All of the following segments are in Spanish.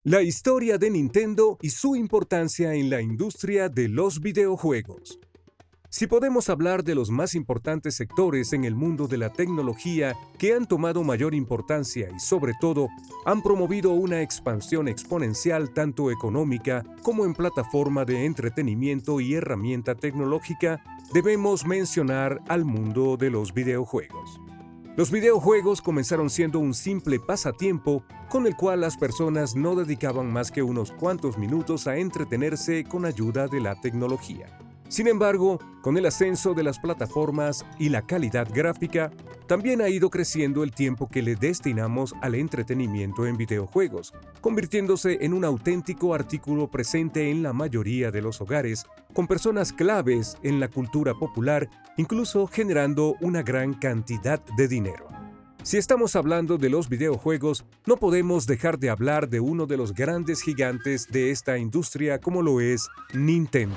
La historia de Nintendo y su importancia en la industria de los videojuegos. Si podemos hablar de los más importantes sectores en el mundo de la tecnología que han tomado mayor importancia y sobre todo han promovido una expansión exponencial tanto económica como en plataforma de entretenimiento y herramienta tecnológica, debemos mencionar al mundo de los videojuegos. Los videojuegos comenzaron siendo un simple pasatiempo con el cual las personas no dedicaban más que unos cuantos minutos a entretenerse con ayuda de la tecnología. Sin embargo, con el ascenso de las plataformas y la calidad gráfica, también ha ido creciendo el tiempo que le destinamos al entretenimiento en videojuegos, convirtiéndose en un auténtico artículo presente en la mayoría de los hogares, con personas claves en la cultura popular, incluso generando una gran cantidad de dinero. Si estamos hablando de los videojuegos, no podemos dejar de hablar de uno de los grandes gigantes de esta industria como lo es Nintendo.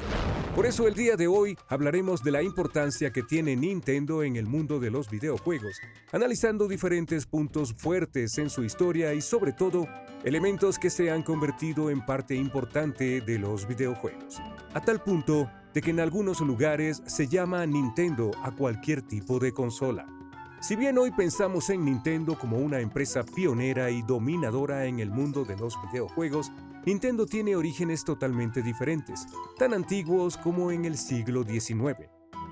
Por eso el día de hoy hablaremos de la importancia que tiene Nintendo en el mundo de los videojuegos, analizando diferentes puntos fuertes en su historia y sobre todo, elementos que se han convertido en parte importante de los videojuegos. A tal punto de que en algunos lugares se llama Nintendo a cualquier tipo de consola. Si bien hoy pensamos en Nintendo como una empresa pionera y dominadora en el mundo de los videojuegos, Nintendo tiene orígenes totalmente diferentes, tan antiguos como en el siglo XIX.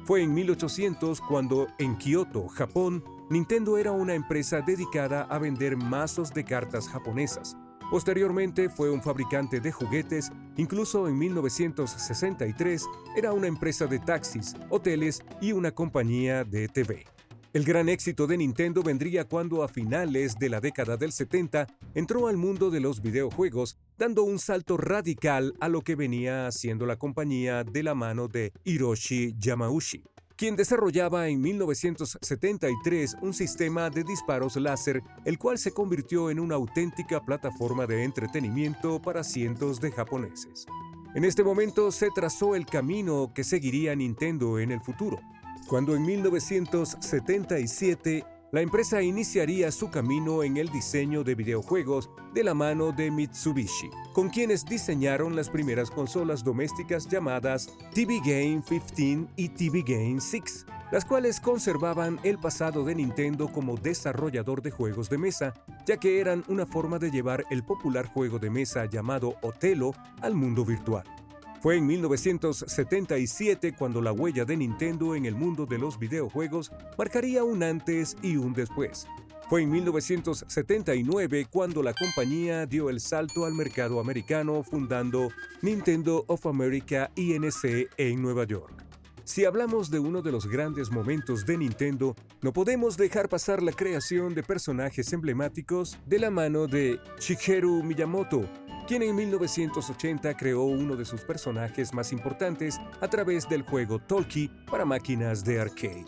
Fue en 1800 cuando, en Kioto, Japón, Nintendo era una empresa dedicada a vender mazos de cartas japonesas. Posteriormente fue un fabricante de juguetes, incluso en 1963 era una empresa de taxis, hoteles y una compañía de TV. El gran éxito de Nintendo vendría cuando a finales de la década del 70 entró al mundo de los videojuegos, dando un salto radical a lo que venía haciendo la compañía de la mano de Hiroshi Yamauchi, quien desarrollaba en 1973 un sistema de disparos láser, el cual se convirtió en una auténtica plataforma de entretenimiento para cientos de japoneses. En este momento se trazó el camino que seguiría Nintendo en el futuro, cuando en 1977 la empresa iniciaría su camino en el diseño de videojuegos de la mano de Mitsubishi, con quienes diseñaron las primeras consolas domésticas llamadas TV Game 15 y TV Game 6, las cuales conservaban el pasado de Nintendo como desarrollador de juegos de mesa, ya que eran una forma de llevar el popular juego de mesa llamado Othello al mundo virtual. Fue en 1977 cuando la huella de Nintendo en el mundo de los videojuegos marcaría un antes y un después. Fue en 1979 cuando la compañía dio el salto al mercado americano fundando Nintendo of America Inc. en Nueva York. Si hablamos de uno de los grandes momentos de Nintendo, no podemos dejar pasar la creación de personajes emblemáticos de la mano de Shigeru Miyamoto, quien en 1980 creó uno de sus personajes más importantes a través del juego Talkie para máquinas de arcade.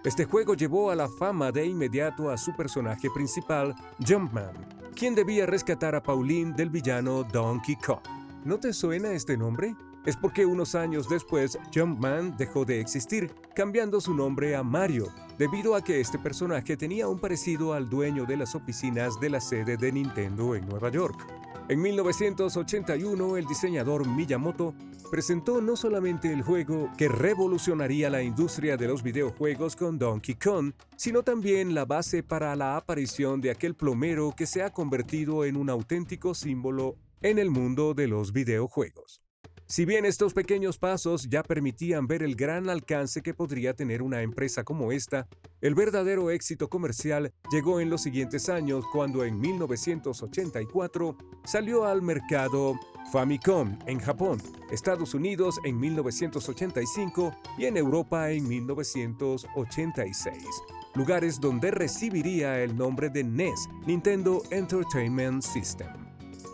Este juego llevó a la fama de inmediato a su personaje principal, Jumpman, quien debía rescatar a Pauline del villano Donkey Kong. ¿No te suena este nombre? Es porque unos años después Jumpman dejó de existir, cambiando su nombre a Mario, debido a que este personaje tenía un parecido al dueño de las oficinas de la sede de Nintendo en Nueva York. En 1981, el diseñador Miyamoto presentó no solamente el juego que revolucionaría la industria de los videojuegos con Donkey Kong, sino también la base para la aparición de aquel plomero que se ha convertido en un auténtico símbolo en el mundo de los videojuegos. Si bien estos pequeños pasos ya permitían ver el gran alcance que podría tener una empresa como esta, el verdadero éxito comercial llegó en los siguientes años cuando en 1984 salió al mercado Famicom en Japón, Estados Unidos en 1985 y en Europa en 1986, lugares donde recibiría el nombre de NES, Nintendo Entertainment System.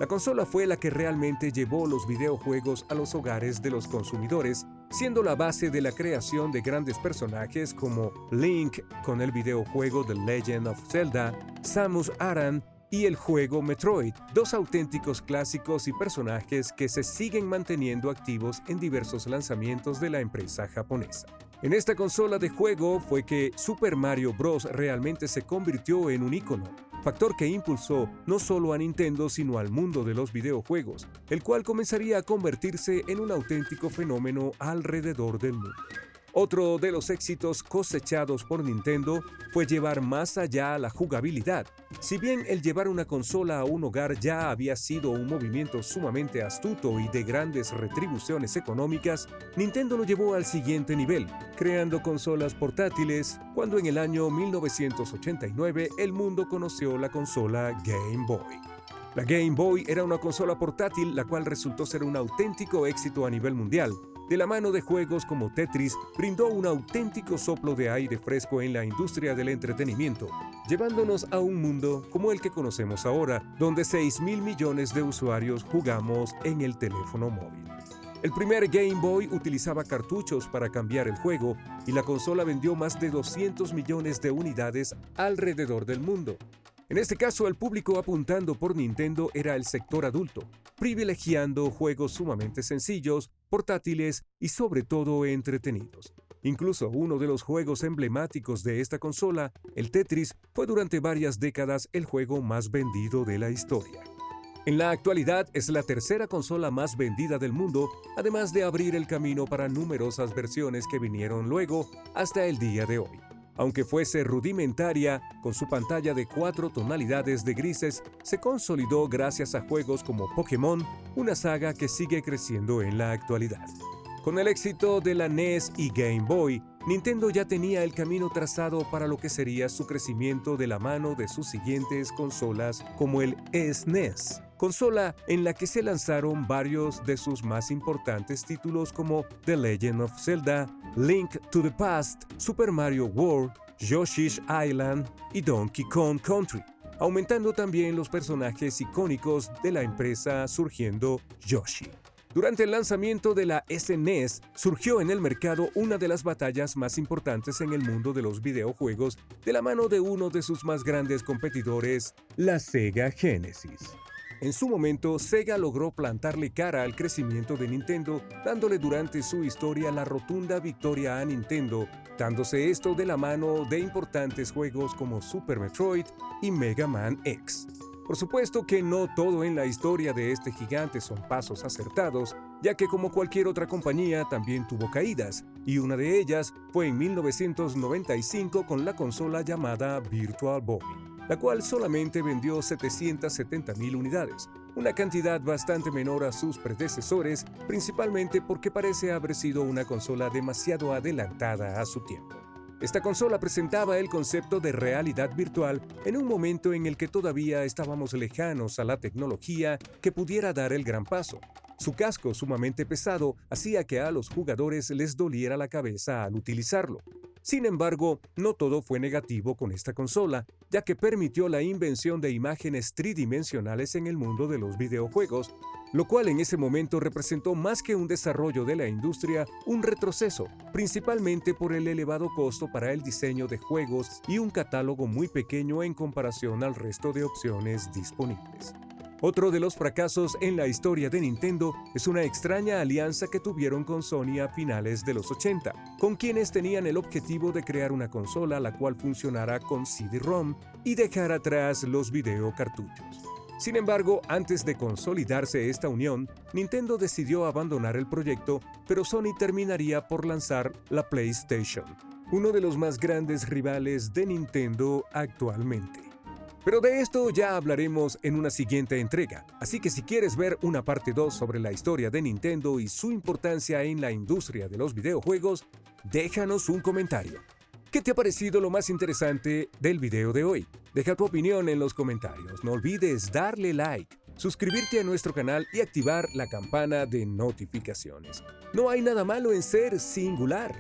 La consola fue la que realmente llevó los videojuegos a los hogares de los consumidores, siendo la base de la creación de grandes personajes como Link con el videojuego The Legend of Zelda, Samus Aran y el juego Metroid, dos auténticos clásicos y personajes que se siguen manteniendo activos en diversos lanzamientos de la empresa japonesa. En esta consola de juego fue que Super Mario Bros. Realmente se convirtió en un ícono, factor que impulsó no solo a Nintendo sino al mundo de los videojuegos, el cual comenzaría a convertirse en un auténtico fenómeno alrededor del mundo. Otro de los éxitos cosechados por Nintendo fue llevar más allá la jugabilidad. Si bien el llevar una consola a un hogar ya había sido un movimiento sumamente astuto y de grandes retribuciones económicas, Nintendo lo llevó al siguiente nivel, creando consolas portátiles, cuando en el año 1989 el mundo conoció la consola Game Boy. La Game Boy era una consola portátil la cual resultó ser un auténtico éxito a nivel mundial. De la mano de juegos como Tetris, brindó un auténtico soplo de aire fresco en la industria del entretenimiento, llevándonos a un mundo como el que conocemos ahora, donde 6.000 millones de usuarios jugamos en el teléfono móvil. El primer Game Boy utilizaba cartuchos para cambiar el juego y la consola vendió más de 200 millones de unidades alrededor del mundo. En este caso, el público apuntando por Nintendo era el sector adulto, privilegiando juegos sumamente sencillos, portátiles y sobre todo entretenidos. Incluso uno de los juegos emblemáticos de esta consola, el Tetris, fue durante varias décadas el juego más vendido de la historia. En la actualidad es la tercera consola más vendida del mundo, además de abrir el camino para numerosas versiones que vinieron luego hasta el día de hoy. Aunque fuese rudimentaria, con su pantalla de 4 tonalidades de grises, se consolidó gracias a juegos como Pokémon, una saga que sigue creciendo en la actualidad. Con el éxito de la NES y Game Boy, Nintendo ya tenía el camino trazado para lo que sería su crecimiento de la mano de sus siguientes consolas como el SNES, consola en la que se lanzaron varios de sus más importantes títulos como The Legend of Zelda, Link to the Past, Super Mario World, Yoshi's Island y Donkey Kong Country, aumentando también los personajes icónicos de la empresa surgiendo Yoshi. Durante el lanzamiento de la SNES, surgió en el mercado una de las batallas más importantes en el mundo de los videojuegos de la mano de uno de sus más grandes competidores, la Sega Genesis. En su momento, Sega logró plantarle cara al crecimiento de Nintendo, dándole durante su historia la rotunda victoria a Nintendo, dándose esto de la mano de importantes juegos como Super Metroid y Mega Man X. Por supuesto que no todo en la historia de este gigante son pasos acertados, ya que como cualquier otra compañía también tuvo caídas, y una de ellas fue en 1995 con la consola llamada Virtual Boy, la cual solamente vendió 770.000 unidades, una cantidad bastante menor a sus predecesores, principalmente porque parece haber sido una consola demasiado adelantada a su tiempo. Esta consola presentaba el concepto de realidad virtual en un momento en el que todavía estábamos lejanos a la tecnología que pudiera dar el gran paso. Su casco sumamente pesado hacía que a los jugadores les doliera la cabeza al utilizarlo. Sin embargo, no todo fue negativo con esta consola, ya que permitió la invención de imágenes tridimensionales en el mundo de los videojuegos, lo cual en ese momento representó más que un desarrollo de la industria, un retroceso, principalmente por el elevado costo para el diseño de juegos y un catálogo muy pequeño en comparación al resto de opciones disponibles. Otro de los fracasos en la historia de Nintendo es una extraña alianza que tuvieron con Sony a finales de los 80, con quienes tenían el objetivo de crear una consola la cual funcionara con CD-ROM y dejar atrás los videocartuchos. Sin embargo, antes de consolidarse esta unión, Nintendo decidió abandonar el proyecto, pero Sony terminaría por lanzar la PlayStation, uno de los más grandes rivales de Nintendo actualmente. Pero de esto ya hablaremos en una siguiente entrega, así que si quieres ver una parte 2 sobre la historia de Nintendo y su importancia en la industria de los videojuegos, déjanos un comentario. ¿Qué te ha parecido lo más interesante del video de hoy? Deja tu opinión en los comentarios. No olvides darle like, suscribirte a nuestro canal y activar la campana de notificaciones. No hay nada malo en ser singular.